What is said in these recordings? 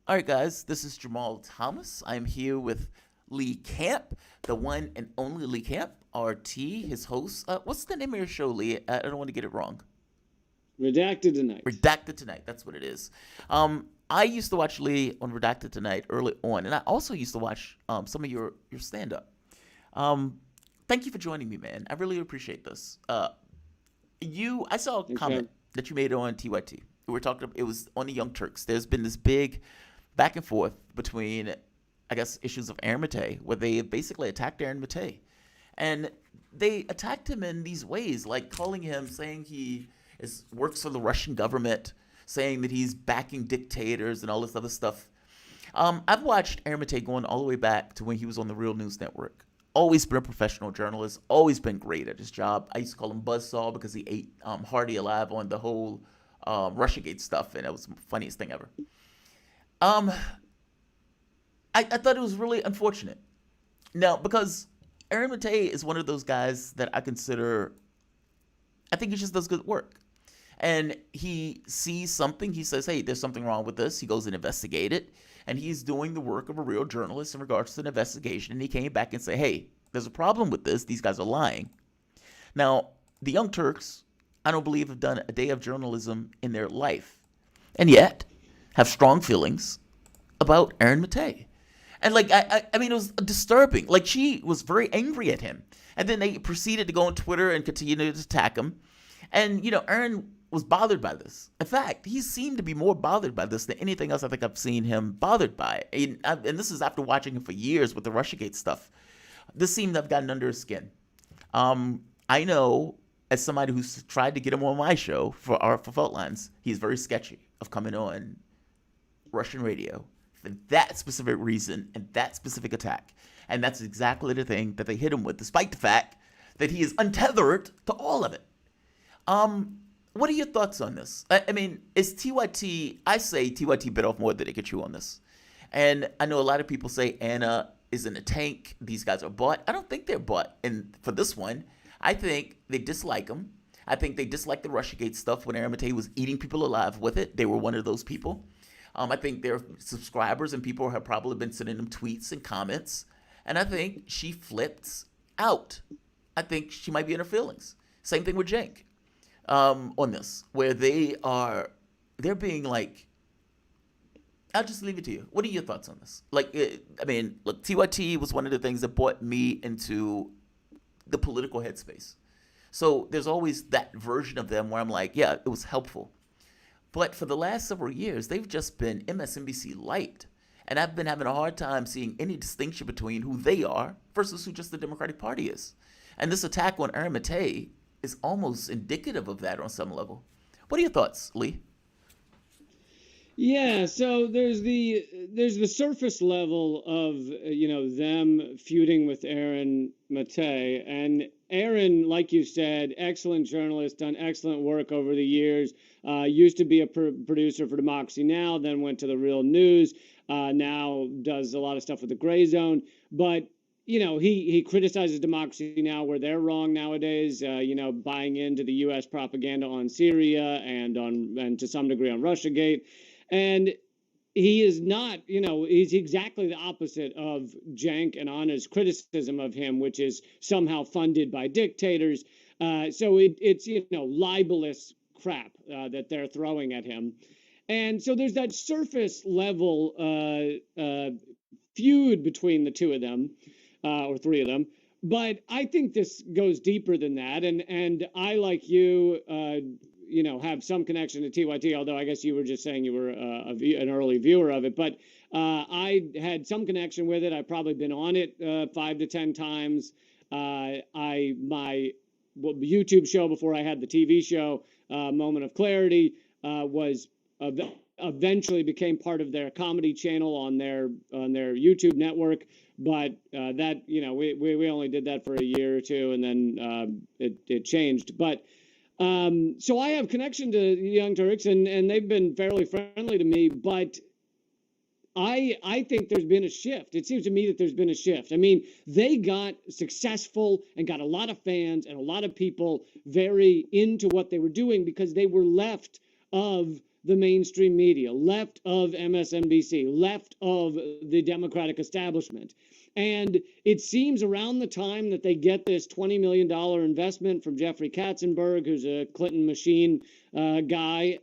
All right, guys, this is Jamal Thomas. I'm here with Lee Camp, the one and only Lee Camp, RT, his host. What's the name of your show, Lee? I don't want to get it wrong. Redacted tonight. Redacted Tonight. That's what it is. I used to watch Lee on Redacted Tonight early on, and I also used to watch some of your stand up. Thank you for joining me, man. I really appreciate this. I saw a Thanks, comment that you made on TYT. We were talking. It was on the Young Turks. There's been this big back and forth between, I guess, issues of Aaron Matei, where they basically attacked Aaron Matei, and they attacked him in these ways, like calling him, saying he works for the Russian government, saying that he's backing dictators and all this other stuff. I've watched Aaron Matei going all the way back to when he was on the Real News Network. Always been a professional journalist, always been great at his job. I used to call him Buzzsaw because he ate Hardy alive on the whole Russiagate stuff, and it was the funniest thing ever. Um, I thought it was really unfortunate. Now, because Aaron Matei is one of those guys that I think he just does good work. And he sees something, he says, hey, there's something wrong with this. He goes and investigates it. And he's doing the work of a real journalist in regards to an investigation. And he came back and said, hey, there's a problem with this. These guys are lying. Now, the Young Turks, I don't believe, have done a day of journalism in their life. And yet, have strong feelings about Aaron Matei. And I mean, it was disturbing. Like, she was very angry at him. And then they proceeded to go on Twitter and continue to attack him. And, Aaron was bothered by this. In fact, he seemed to be more bothered by this than anything else I think I've seen him bothered by. And this is after watching him for years with the Russiagate stuff. This seemed to have gotten under his skin. I know, as somebody who's tried to get him on my show for Fault Lines, he's very sketchy of coming on Russian radio for that specific reason and that specific attack. And that's exactly the thing that they hit him with, despite the fact that he is untethered to all of it. What are your thoughts on this? I mean, is TYT, I say TYT bit off more than they could chew on this. And I know a lot of people say Anna is in a tank. These guys are bought. I don't think they're bought. And for this one, I think they dislike him. I think they dislike the Russiagate stuff when Aaron Matei was eating people alive with it. They were one of those people. I think their subscribers and people have probably been sending them tweets and comments. And I think she flipped out. I think she might be in her feelings. Same thing with Cenk. On this, where they're being like, I'll just leave it to you. What are your thoughts on this? Look, TYT was one of the things that brought me into the political headspace. So there's always that version of them where I'm like, yeah, it was helpful. But for the last several years, they've just been MSNBC light. And I've been having a hard time seeing any distinction between who they are versus who just the Democratic Party is. And this attack on Aaron Matei is almost indicative of that on some level. What are your thoughts, Lee? Yeah, so there's the surface level of them feuding with Aaron Matei, and Aaron, like you said, excellent journalist, done excellent work over the years. Used to be a producer for Democracy Now!, then went to the Real News. Now does a lot of stuff with the Gray Zone, but he criticizes Democracy Now! Where they're wrong nowadays, buying into the U.S. propaganda on Syria and to some degree on Russiagate. And he is not, he's exactly the opposite of Cenk and Anna's criticism of him, which is somehow funded by dictators. So it's libelous crap that they're throwing at him. And so there's that surface level feud between the two of them. Or three of them. But I think this goes deeper than that. And I, like you, have some connection to TYT, although I guess you were just saying you were an early viewer of it. But I had some connection with it. I've probably been on it 5 to 10 times. My YouTube show before I had the TV show, Moment of Clarity, was eventually became part of their comedy channel on their YouTube network. But that, we only did that for a year or two, and then it changed. But so I have connection to Young Turks, and they've been fairly friendly to me. But I think there's been a shift. It seems to me that there's been a shift. I mean, they got successful and got a lot of fans and a lot of people very into what they were doing because they were left of the mainstream media, left of MSNBC, left of the Democratic establishment. And it seems around the time that they get this $20 million investment from Jeffrey Katzenberg, who's a Clinton machine guy,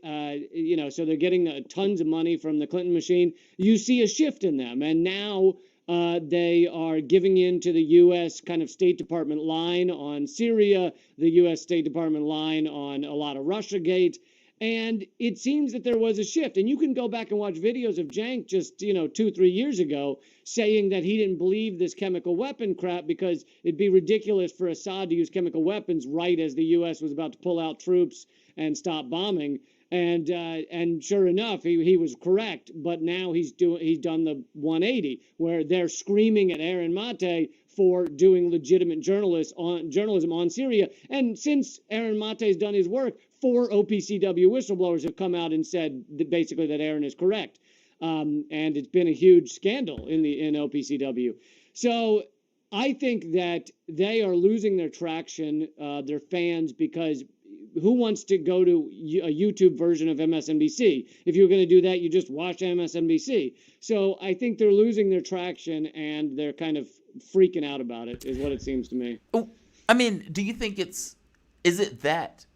so they're getting tons of money from the Clinton machine. You see a shift in them. And now they are giving in to the U.S. kind of State Department line on Syria, the U.S. State Department line on a lot of Russiagate. And it seems that there was a shift. And you can go back and watch videos of Cenk just, 2-3 years ago saying that he didn't believe this chemical weapon crap because it'd be ridiculous for Assad to use chemical weapons right as the U.S. was about to pull out troops and stop bombing. And sure enough, he was correct. But now he's done the 180 where they're screaming at Aaron Mate for doing legitimate journalism on Syria. And since Aaron Mate's done his work, 4 OPCW whistleblowers have come out and said basically that Aaron is correct. And it's been a huge scandal in OPCW. So I think that they are losing their traction, their fans, because who wants to go to a YouTube version of MSNBC? If you're going to do that, you just watch MSNBC. So I think they're losing their traction and they're kind of freaking out about it, is what it seems to me. I mean, do you think is it that?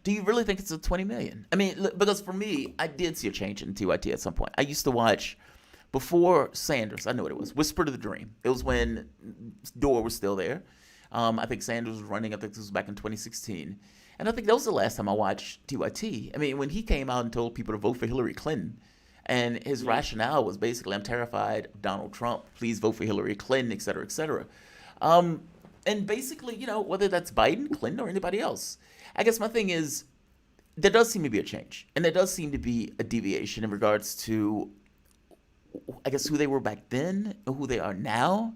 Do you really think it's a 20 million? I mean, because for me, I did see a change in TYT at some point. I used to watch, before Sanders, I know what it was, Whisper to the Dream. It was when Dorr was still there. I think Sanders was running. I think this was back in 2016. And I think that was the last time I watched TYT. I mean, when he came out and told people to vote for Hillary Clinton, and his rationale was basically, I'm terrified of Donald Trump. Please vote for Hillary Clinton, et cetera, et cetera. And basically, whether that's Biden, Clinton, or anybody else, I guess my thing is, there does seem to be a change. And there does seem to be a deviation in regards to, I guess, who they were back then and who they are now.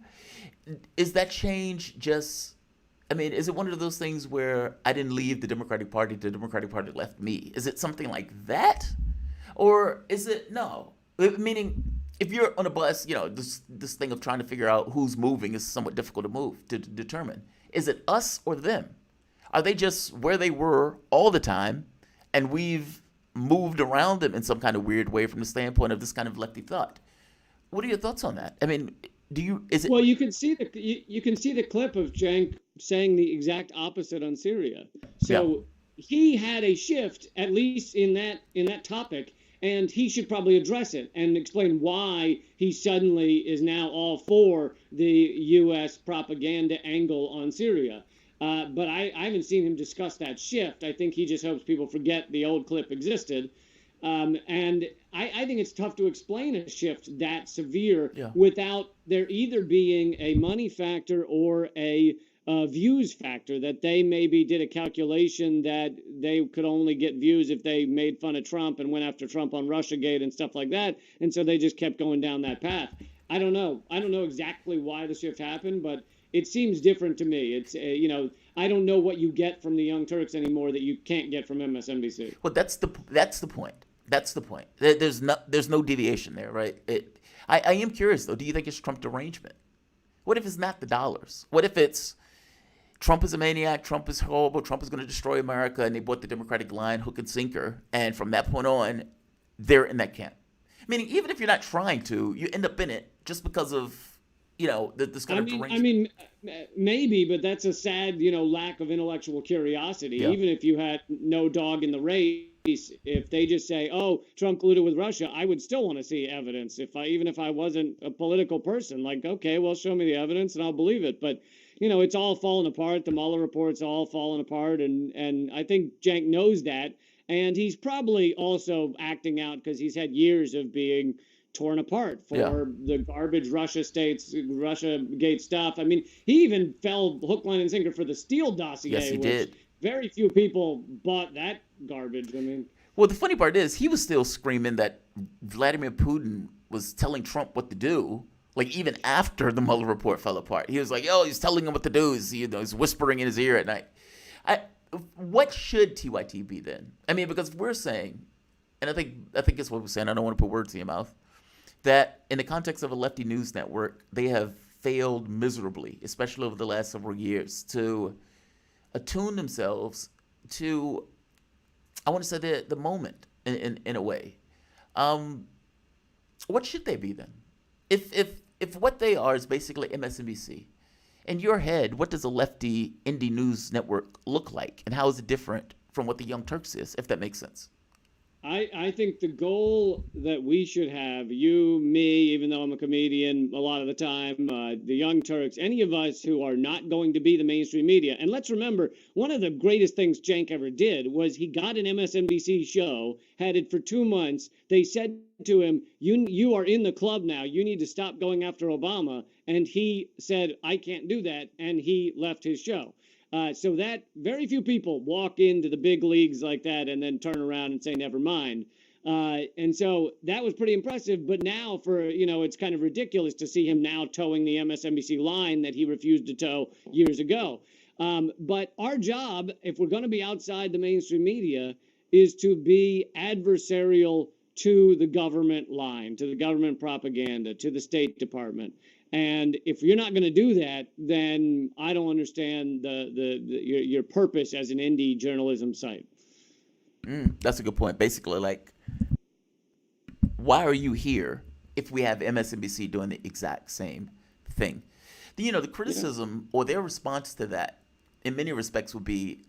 Is that change just, I mean, is it one of those things where I didn't leave the Democratic Party, the Democratic Party left me? Is it something like that? Or is it, no? Meaning, if you're on a bus, this thing of trying to figure out who's moving is somewhat difficult to determine. Is it us or them? Are they just where they were all the time, and we've moved around them in some kind of weird way from the standpoint of this kind of lefty thought? What are your thoughts on that? I mean, Well, you can see the clip of Cenk saying the exact opposite on Syria. So he had a shift, at least in that topic, and he should probably address it and explain why he suddenly is now all for the U.S. propaganda angle on Syria. But I haven't seen him discuss that shift. I think he just hopes people forget the old clip existed. And I think it's tough to explain a shift that severe without there either being a money factor or a views factor, that they maybe did a calculation that they could only get views if they made fun of Trump and went after Trump on Russiagate and stuff like that. And so they just kept going down that path. I don't know. I don't know exactly why the shift happened, but it seems different to me. It's, I don't know what you get from the Young Turks anymore that you can't get from MSNBC. Well, that's the point. That's the point. There's no deviation there, right? I am curious, though. Do you think it's Trump derangement? What if it's not the dollars? What if it's Trump is a maniac, Trump is horrible, Trump is going to destroy America, and they bought the Democratic line hook and sinker, and from that point on, they're in that camp? Meaning, even if you're not trying to, you end up in it just because of, this kind of derangement. I mean, maybe, but that's a sad, lack of intellectual curiosity. Yeah. Even if you had no dog in the race, if they just say, "Oh, Trump colluded with Russia," I would still want to see evidence. Even if I wasn't a political person, like, okay, well, show me the evidence and I'll believe it. But it's all falling apart. The Mueller report's all falling apart, and I think Cenk knows that, and he's probably also acting out because he's had years of being torn apart for the garbage Russiagate stuff. I mean, he even fell hook, line, and sinker for the Steele dossier. Yes, he did. Very few people bought that garbage. I mean, well, the funny part is he was still screaming that Vladimir Putin was telling Trump what to do, like even after the Mueller report fell apart. He was like, "Oh, he's telling him what to do. He's whispering in his ear at night." What should TYT be then? I mean, because we're saying, and I think it's what we're saying. I don't want to put words in your mouth. That in the context of a lefty news network, they have failed miserably, especially over the last several years, to attune themselves to, I want to say, the moment. in a way. Um, what should they be then? If what they are is basically MSNBC, in your head, what does a lefty indie news network look like, and how is it different from what the Young Turks is, if that makes sense? I think the goal that we should have, you, me, even though I'm a comedian a lot of the time, the Young Turks, any of us who are not going to be the mainstream media. And let's remember, one of the greatest things Cenk ever did was he got an MSNBC show, had it for 2 months. They said to him, you are in the club now. You need to stop going after Obama. And he said, I can't do that. And he left his show. So that very few people walk into the big leagues like that and then turn around and say, never mind. And so that was pretty impressive. But now it's kind of ridiculous to see him now towing the MSNBC line that he refused to tow years ago. But our job, if we're going to be outside the mainstream media, is to be adversarial to the government line, to the government propaganda, to the State Department. And if you're not going to do that, then I don't understand your purpose as an indie journalism site. That's a good point. Basically, like, why are you here if we have MSNBC doing the exact same thing? The criticism or their response to that, in many respects, would be,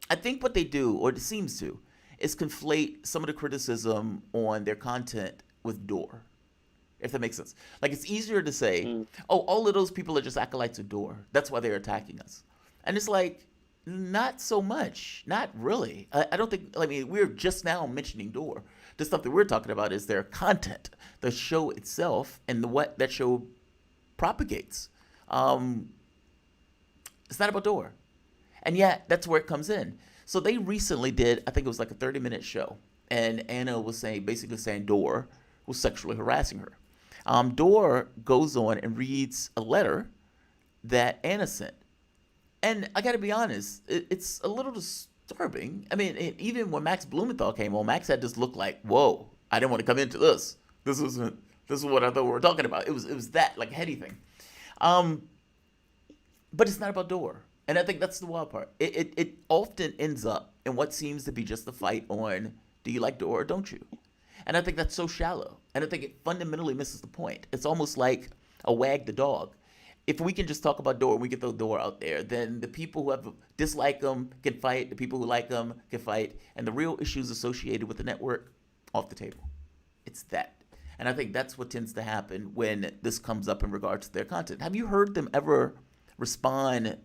I think what they do, or it seems to, is conflate some of the criticism on their content with Door, if that makes sense. Like, it's easier to say, oh, all of those people are just acolytes of Door. That's why they're attacking us. And it's like, not so much. Not really. I don't think, we're just now mentioning Door. The stuff that we're talking about is their content, the show itself, and what that show propagates. It's not about Door. And yet, that's where it comes in. So they recently did, I think it was like a 30-minute show. And Anna was basically saying Door was sexually harassing her. Door goes on and reads a letter that Anna sent. And I got to be honest, it's a little disturbing. Even when Max Blumenthal came on, Max had this look like, whoa, I didn't want to come into this. This is what I thought we were talking about. It was that, like, heady thing. But it's not about Door. And I think that's the wild part. It often ends up in what seems to be just a fight on, do you like Door or don't you? And I think that's so shallow. And I think it fundamentally misses the point. It's almost like a wag the dog. If we can just talk about Door and we get the Door out there, then the people who have dislike them can fight, the people who like them can fight, and the real issues associated with the network, off the table. It's that. And I think that's what tends to happen when this comes up in regards to their content. Have you heard them ever respond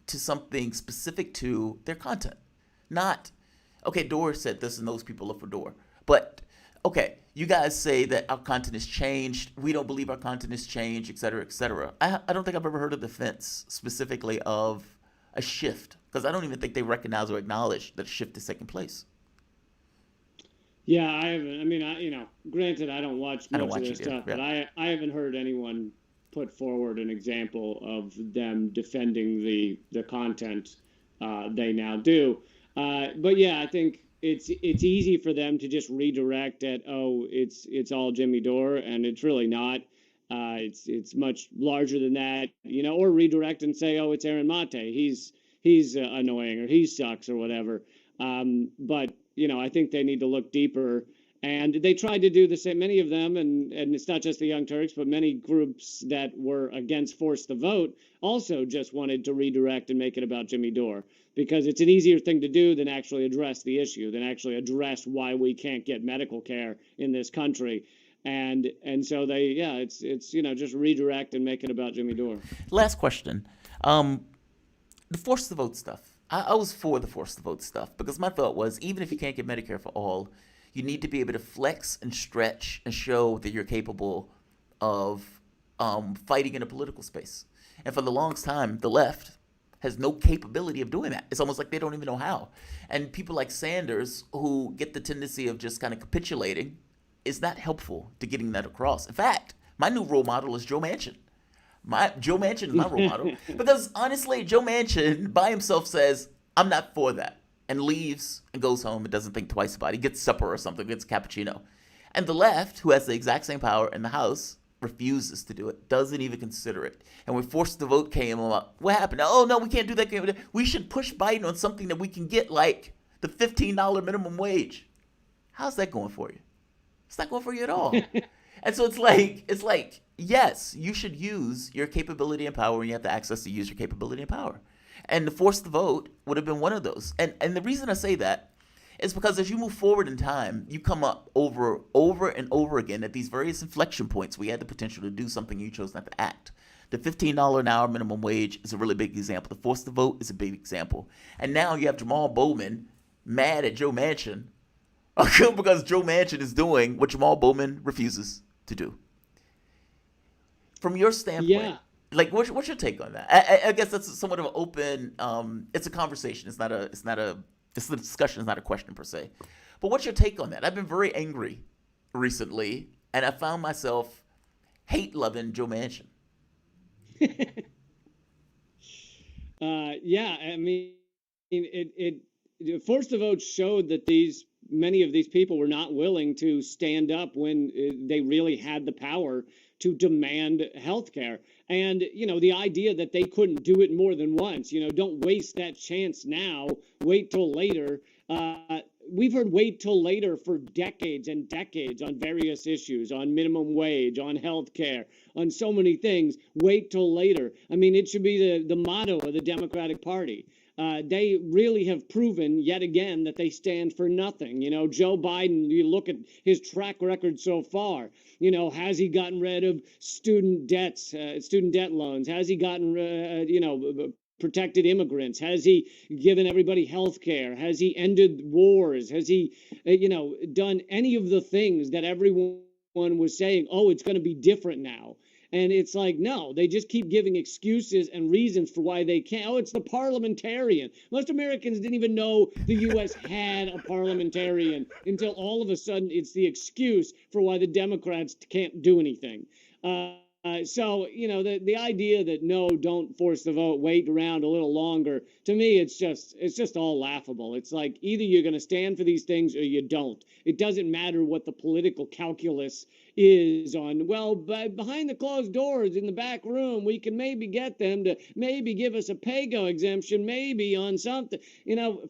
to something specific to their content? Not, okay, Door said this and those people are for Door. But, okay, you guys say that our content has changed. We don't believe our content has changed, et cetera, et cetera. I don't think I've ever heard a defense specifically of a shift, because I don't even think they recognize or acknowledge that a shift is taking place. Yeah, I haven't. Granted, I don't watch much of their stuff, yeah. but I haven't heard anyone put forward an example of them defending the content they now do. But yeah, I think it's easy for them to just redirect at, oh, it's all Jimmy Dore, and it's really not. It's much larger than that, or redirect and say, oh, it's Aaron Mate. He's annoying, or he sucks, or whatever. But I think they need to look deeper. And they tried to do the same, many of them, and it's not just the Young Turks, but many groups that were against Force the Vote also just wanted to redirect and make it about Jimmy Dore, because it's an easier thing to do than actually address the issue, than actually address why we can't get medical care in this country. And so it's just redirect and make it about Jimmy Dore. Last question. The Force the Vote stuff. I was for the Force the Vote stuff, because my thought was, even if you can't get Medicare for all, you need to be able to flex and stretch and show that you're capable of fighting in a political space. And for the longest time, the left has no capability of doing that. It's almost like they don't even know how. And people like Sanders, who get the tendency of just kind of capitulating, is not helpful to getting that across. In fact, my new role model is Joe Manchin. Joe Manchin is my role model. Because honestly, Joe Manchin by himself says, I'm not for that, and leaves and goes home and doesn't think twice about it. He gets supper or something, gets cappuccino. And the left, who has the exact same power in the House, refuses to do it, doesn't even consider it. And when Force the Vote came up, what happened? Oh, no, we can't do that. We should push Biden on something that we can get, like the $15 minimum wage. How's that going for you? It's not going for you at all. And so it's like yes, you should use your capability and power when you have the access to use your capability and power. And to force the vote would have been one of those. And the reason I say that is because as you move forward in time, you come up over and over again at these various inflection points. We had the potential to do something, you chose not to act. The $15 an hour minimum wage is a really big example. The force to vote is a big example. And now you have Jamal Bowman mad at Joe Manchin because Joe Manchin is doing what Jamal Bowman refuses to do. From your standpoint, Yeah. like what's your take on that? I guess that's somewhat of an open. It's a conversation. It's not a. It's not a. It's a discussion. It's not a question per se. But what's your take on that? I've been very angry recently, and I found myself hate loving Joe Manchin. Yeah, I mean, forced the vote showed that many of these people were not willing to stand up when they really had the power to demand health care. And, the idea that they couldn't do it more than once, don't waste that chance now, wait till later. We've heard wait till later for decades and decades on various issues, on minimum wage, on health care, on so many things. Wait till later. I mean, it should be the motto of the Democratic Party. They really have proven yet again that they stand for nothing. Joe Biden, you look at his track record so far, has he gotten rid of student debt loans? Has he gotten, protected immigrants? Has he given everybody health care? Has he ended wars? Has he, done any of the things that everyone was saying, oh, it's going to be different now? And it's like, no, they just keep giving excuses and reasons for why they can't. Oh, it's the parliamentarian. Most Americans didn't even know the U.S. had a parliamentarian until all of a sudden it's the excuse for why the Democrats can't do anything. So, the idea that no, don't force the vote, wait around a little longer, to me, it's just all laughable. It's like either you're going to stand for these things or you don't. It doesn't matter what the political calculus is on, well, behind the closed doors in the back room, we can maybe get them to maybe give us a pay-go exemption, maybe on something.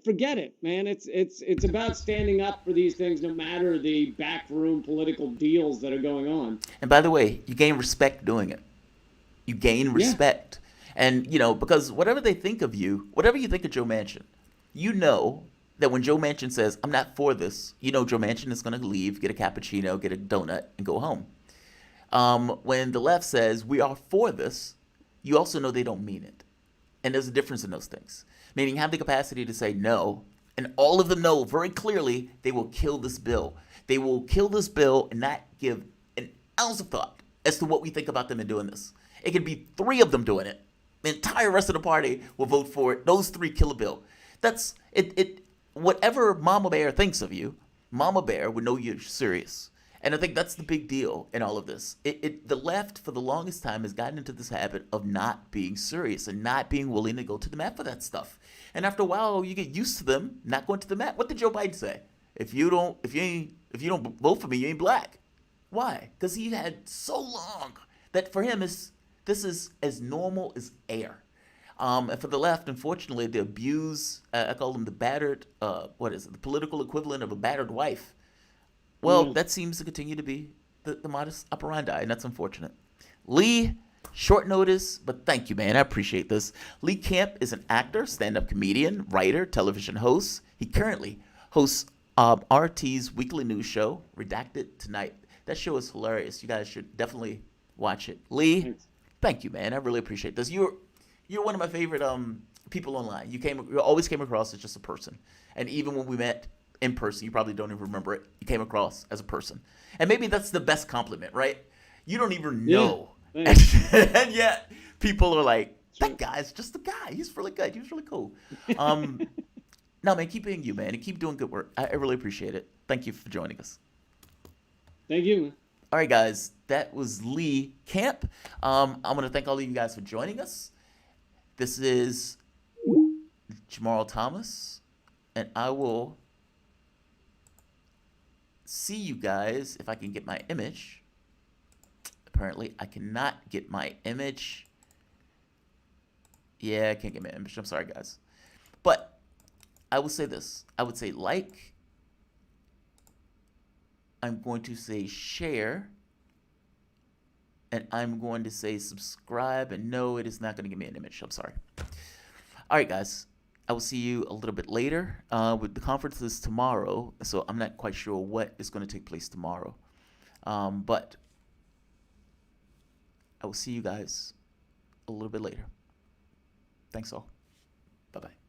Forget it, man. It's about standing up for these things no matter the backroom political deals that are going on. And by the way, you gain respect doing it. You gain Yeah. respect. And, because whatever they think of you, whatever you think of Joe Manchin, you know that when Joe Manchin says, I'm not for this, Joe Manchin is going to leave, get a cappuccino, get a donut, and go home. When the left says, we are for this, you also know they don't mean it. And there's a difference in those things. Meaning have the capacity to say no, and all of them know very clearly they will kill this bill. They will kill this bill and not give an ounce of thought as to what we think about them in doing this. It could be 3 of them doing it. The entire rest of the party will vote for it. Those 3 kill a bill. That's it. Whatever Mama Bear thinks of you, Mama Bear would know you're serious. And I think that's the big deal in all of this. The left, for the longest time, has gotten into this habit of not being serious and not being willing to go to the mat for that stuff. And after a while, you get used to them not going to the mat. What did Joe Biden say? If you don't vote for me, you ain't black. Why? Because he had so long that for him this is as normal as air. And for the left, unfortunately, they abuse. I call them the battered. What is it? The political equivalent of a battered wife. Well, Yeah. that seems to continue to be the modus operandi, and that's unfortunate. Lee, short notice, but thank you, man. I appreciate this. Lee Camp is an actor, stand-up comedian, writer, television host. He currently hosts RT's weekly news show, Redacted Tonight. That show is hilarious. You guys should definitely watch it. Lee, Thanks. thank you, man. I really appreciate this. You're one of my favorite people online. You always came across as just a person, and even when we met in person, you probably don't even remember it. You came across as a person, and maybe that's the best compliment, right? You don't even Yeah. know, Thanks. and yet people are like, Sure. "That guy's just a guy. He's really good. He's really cool." Um, no, man, keep being you, man, and keep doing good work. I really appreciate it. Thank you for joining us. Thank you. All right, guys, that was Lee Camp. I'm going to thank all of you guys for joining us. This is Jamarl Thomas, and I will see you guys if I can get my image. Apparently, I cannot get my image. Yeah, I can't get my image. I'm sorry, guys. But I will say this. I would say like, I'm going to say share, and I'm going to say subscribe. And no, it is not going to give me an image. I'm sorry. All right, guys. I will see you a little bit later. With the conference is tomorrow, so I'm not quite sure what is going to take place tomorrow. But I will see you guys a little bit later. Thanks all. Bye-bye.